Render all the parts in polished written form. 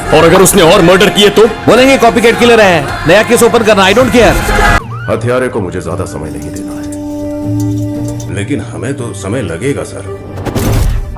और अगर उसने और मर्डर किए तो बोलेंगे कॉपीकैट किलर है, नया केस ओपन करना, आई डोंट केयर। हत्यारे को मुझे ज्यादा समय नहीं देना है, लेकिन हमें तो समय लगेगा सर।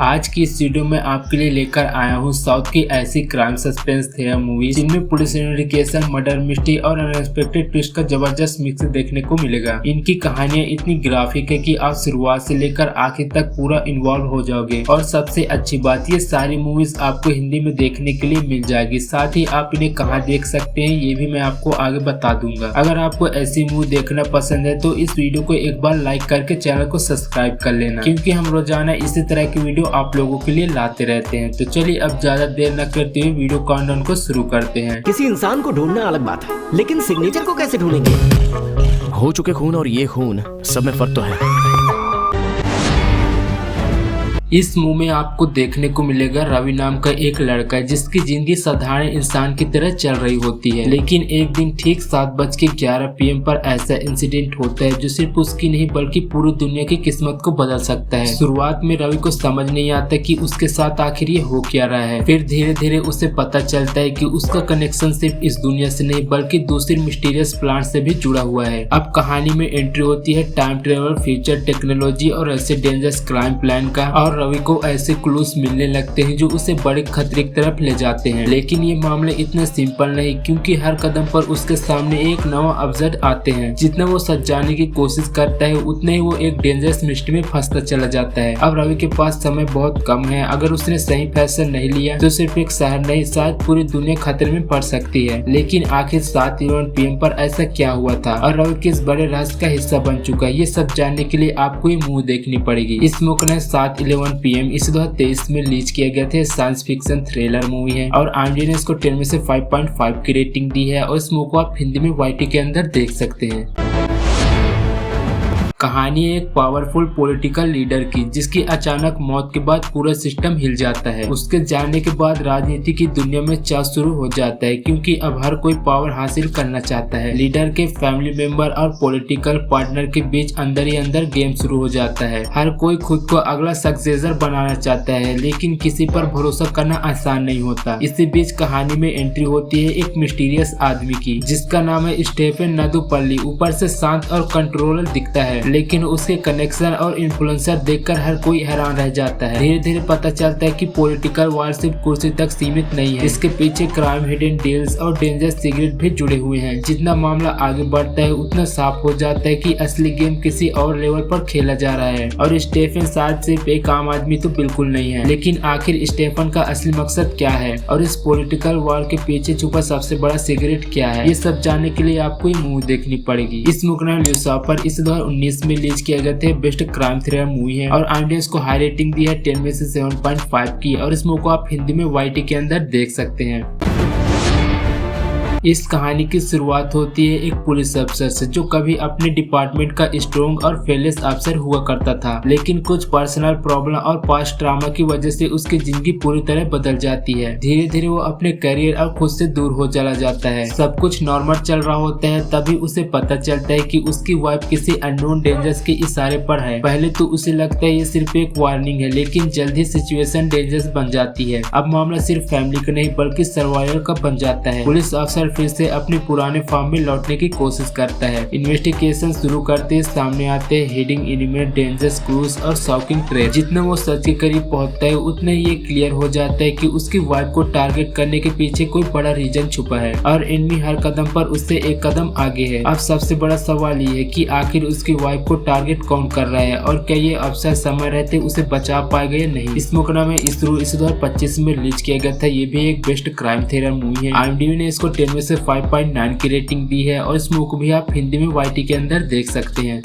आज की इस वीडियो में आपके लिए लेकर आया हूँ साउथ की ऐसी क्राइम सस्पेंस थ्रिलर मूवी जिनमें पुलिस इन्वेस्टिगेशन, मर्डर मिस्ट्री और अनएक्सपेक्टेड ट्विस्ट का जबरदस्त मिक्स देखने को मिलेगा। इनकी कहानियां इतनी ग्राफिक है कि आप शुरुआत से लेकर आखिर तक पूरा इन्वॉल्व हो जाओगे। और सबसे अच्छी बात, ये सारी मूवीज आपको हिंदी में देखने के लिए मिल जाएगी। साथ ही आप इन्हें कहाँ देख सकते हैं ये भी मैं आपको आगे बता दूंगा। अगर आपको ऐसी मूवी देखना पसंद है तो इस वीडियो को एक बार लाइक करके चैनल को सब्सक्राइब कर लेना, क्योंकि हम रोजाना इसी तरह की वीडियो आप लोगों के लिए लाते रहते हैं। तो चलिए अब ज्यादा देर न करते हुए वीडियो काउंटडाउन को शुरू करते हैं। किसी इंसान को ढूंढना अलग बात है, लेकिन सिग्नेचर को कैसे ढूंढेंगे? हो चुके खून और ये खून सब में फर्क तो है। इस मूवी में आपको देखने को मिलेगा रवि नाम का एक लड़का जिसकी जिंदगी साधारण इंसान की तरह चल रही होती है, लेकिन एक दिन ठीक 7:11 PM पर ऐसा इंसिडेंट होता है जो सिर्फ उसकी नहीं बल्कि पूरी दुनिया की किस्मत को बदल सकता है। शुरुआत में रवि को समझ नहीं आता कि उसके साथ आखिर ये हो क्या रहा है। फिर धीरे धीरे उसे पता चलता है कि उसका कनेक्शन सिर्फ इस दुनिया से नहीं बल्कि दूसरी मिस्टीरियस प्लांट से भी जुड़ा हुआ है। अब कहानी में एंट्री होती है टाइम ट्रेवल, फ्यूचर टेक्नोलॉजी और ऐसे डेंजरस क्राइम प्लान का, और रवि को ऐसे क्लूज मिलने लगते हैं जो उसे बड़े खतरे की तरफ ले जाते हैं। लेकिन ये मामले इतने सिंपल नहीं, क्योंकि हर कदम पर उसके सामने एक नवा ऑब्जेक्ट आते हैं। जितना वो सच जानने की कोशिश करता है उतने ही वो एक डेंजरस मिस्ट्री में फंसता चला जाता है। अब रवि के पास समय बहुत कम है। अगर उसने सही फैसला नहीं लिया तो सिर्फ एक शहर नहीं शायद पूरी दुनिया खतरे में पड़ सकती है। लेकिन आखिर 7:11 PM पर ऐसा क्या हुआ था और रवि किस बड़े रहस्य का हिस्सा बन चुका है, ये सब जानने के लिए आपको ये मूवी देखनी पड़ेगी। इस मूवी का 7:11 PM इस 2023 में रिलीज किया गया था। साइंस फिक्शन थ्रिलर मूवी है और IMDb ने इसको 10 में से 5.5 की रेटिंग दी है और इस मूवी को आप हिंदी में YT के अंदर देख सकते हैं। कहानी है एक पावरफुल पॉलिटिकल लीडर की जिसकी अचानक मौत के बाद पूरा सिस्टम हिल जाता है। उसके जाने के बाद राजनीति की दुनिया में चाव शुरू हो जाता है, क्योंकि अब हर कोई पावर हासिल करना चाहता है। लीडर के फैमिली मेंबर और पॉलिटिकल पार्टनर के बीच अंदर ही अंदर गेम शुरू हो जाता है। हर कोई खुद को अगला सक्सेसर बनाना चाहता है, लेकिन किसी पर भरोसा करना आसान नहीं होता। इसी बीच कहानी में एंट्री होती है एक मिस्टीरियस आदमी की जिसका नाम है स्टीफन नदुपल्ली। ऊपर से शांत और कंट्रोलर दिखता है, लेकिन उसके कनेक्शन और इन्फ्लुएंसर देखकर हर कोई हैरान रह जाता है। धीरे धीरे पता चलता है कि पॉलिटिकल वार सिर्फ कुर्सी तक सीमित नहीं है, इसके पीछे क्राइम, हिडन डील्स और डेंजर सीक्रेट भी जुड़े हुए हैं। जितना मामला आगे बढ़ता है उतना साफ हो जाता है कि असली गेम किसी और लेवल पर खेला जा रहा है। और स्टीफन शायद सिर्फ एक आम आदमी तो बिल्कुल नहीं है, लेकिन आखिर स्टीफन का असली मकसद क्या है और इस पॉलिटिकल वार के पीछे छुपा सबसे बड़ा सीक्रेट क्या है, ये सब जानने के लिए आपको ये मूवी देखनी पड़ेगी। इस मूवी का नाम ल्यूसिफर इस 2019 में रिलीज किया गया था। बेस्ट क्राइम थ्रिलर मूवी है और IMDb को हाई रेटिंग दी है 10 में से 7.5 की, और इस मूवी को आप हिंदी में YT के अंदर देख सकते हैं। इस कहानी की शुरुआत होती है एक पुलिस अफसर से जो कभी अपने डिपार्टमेंट का स्ट्रॉन्ग और फेयरलेस अफसर हुआ करता था, लेकिन कुछ पर्सनल प्रॉब्लम और पास्ट ट्रॉमा की वजह से उसकी जिंदगी पूरी तरह बदल जाती है। धीरे धीरे वो अपने करियर और खुद से दूर हो चला जाता है। सब कुछ नॉर्मल चल रहा होता है, तभी उसे पता चलता है कि उसकी वाइफ किसी अननोन डेंजर्स के इशारे पर है। पहले तो उसे लगता है ये सिर्फ एक वार्निंग है, लेकिन जल्द ही सिचुएशन डेंजरस बन जाती है। अब मामला सिर्फ फैमिली का नहीं बल्कि सर्वाइवल का बन जाता है। पुलिस अफसर फिर से अपने पुराने फार्म में लौटने की कोशिश करता है। इन्वेस्टिगेशन शुरू करते सामने आते हैं हिडन एलिमेंट, डेंजरस क्लूज और शॉकिंग ट्रेस। जितना वो सच के करीब पहुंचता है उतना ये क्लियर हो जाता है कि उसकी वाइफ को टारगेट करने के पीछे कोई बड़ा रीजन छुपा है और एनिमी हर कदम पर उससे एक कदम आगे है। अब सबसे बड़ा सवाल ये है कि आखिर उसकी वाइफ को टारगेट कौन कर रहा है और क्या ये अफसर समय रहते उसे बचा पाएगा या नहीं। इस मुकदमा में इस 2025 में रिलीज किया गया था। ये भी एक बेस्ट क्राइम थ्रिलर मूवी है। IMDb ने इसको 10 में से 5.9 की रेटिंग दी है और इस मूवी को भी आप हिंदी में YT के अंदर देख सकते हैं।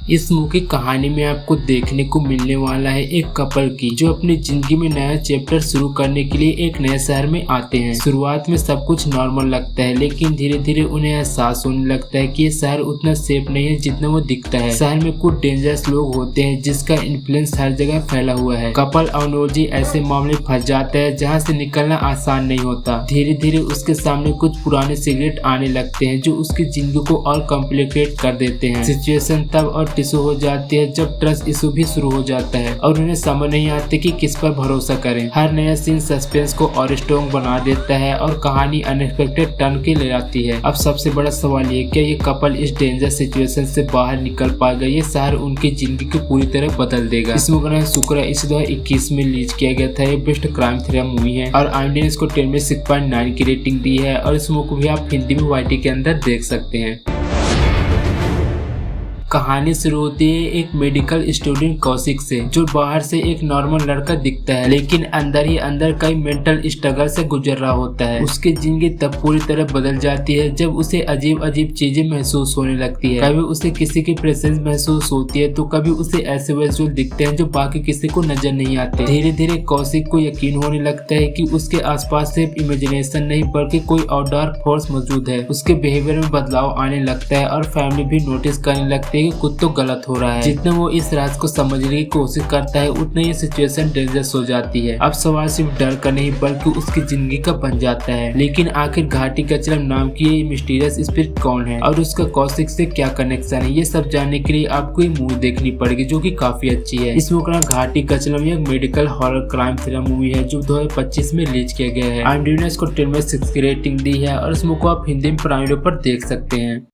इस मूवी की कहानी में आपको देखने को मिलने वाला है एक कपल की जो अपनी जिंदगी में नया चैप्टर शुरू करने के लिए एक नए शहर में आते हैं। शुरुआत में सब कुछ नॉर्मल लगता है, लेकिन धीरे धीरे उन्हें एहसास होने लगता है कि ये शहर उतना सेफ नहीं है जितना वो दिखता है। शहर में कुछ डेंजरस लोग होते हैं जिसका इन्फ्लुएंस हर जगह फैला हुआ है। कपल अनोजी ऐसे मामले फंस जाता है जहाँ से निकलना आसान नहीं होता। धीरे धीरे उसके सामने कुछ पुराने सिगरेट आने लगते हैं जो उसकी जिंदगी को और कॉम्प्लिकेट कर देते हैं। सिचुएशन तब और ट्रस्ट इशू हो जाती है, जब ट्रस्ट इशू भी शुरू हो जाता है और उन्हें समझ नहीं आती कि किस पर भरोसा करें। हर नया सीन सस्पेंस को और स्ट्रॉन्ग बना देता है और कहानी अनएक्सपेक्टेड टर्न के ले आती है। अब सबसे बड़ा सवाल ये, क्या ये कपल इस डेंजर सिचुएशन से बाहर निकल पाएगा? ये शहर उनकी जिंदगी को पूरी तरह बदल देगा। इस मूवी का शुक्र है इस 2021 में रिलीज किया गया था। ये बेस्ट क्राइम थ्रिलर मूवी है और IMDb ने इसको 10 में 6.9 की रेटिंग दी है और इस मूवी को भी आप हिंदी में YT के अंदर देख सकते हैं। कहानी शुरू होती है एक मेडिकल स्टूडेंट कौशिक से, जो बाहर से एक नॉर्मल लड़का दिखता है लेकिन अंदर ही अंदर कई मेंटल स्ट्रगल से गुजर रहा होता है। उसकी जिंदगी तब पूरी तरह बदल जाती है जब उसे अजीब अजीब चीजें महसूस होने लगती है। कभी उसे किसी की प्रेजेंस महसूस होती है तो कभी उसे ऐसे विजुअल दिखते हैं जो बाकी किसी को नजर नहीं आते। धीरे धीरे कौशिक को यकीन होने लगता है कि उसके आसपास सिर्फ इमेजिनेशन नहीं बल्कि कोई और डार्क फोर्स मौजूद है। उसके बिहेवियर में बदलाव आने लगता है और फैमिली भी नोटिस करने लगती है कि कुछ तो गलत हो रहा है। जितना वो इस राज को समझने की कोशिश करता है उतना ये सिचुएशन डेंजरस हो जाती है। अब सवाल सिर्फ डर का नहीं बल्कि उसकी जिंदगी का बन जाता है। लेकिन आखिर घाटी कचलम नाम की ये मिस्टीरियस स्पिरिट कौन है और उसका कौशिक से क्या कनेक्शन है, ये सब जानने के लिए आपको ये मूवी देखनी पड़ेगी जो कि काफी अच्छी है। इस मूवी का घाटी कचलम एक medical horror crime thriller movie है जो 2025 में रिलीज किया गया है। IMDb ने इसको 10 में 6 की रेटिंग दी है और इस मूवी को आप हिंदी में प्राइम वीडियो पर देख सकते हैं।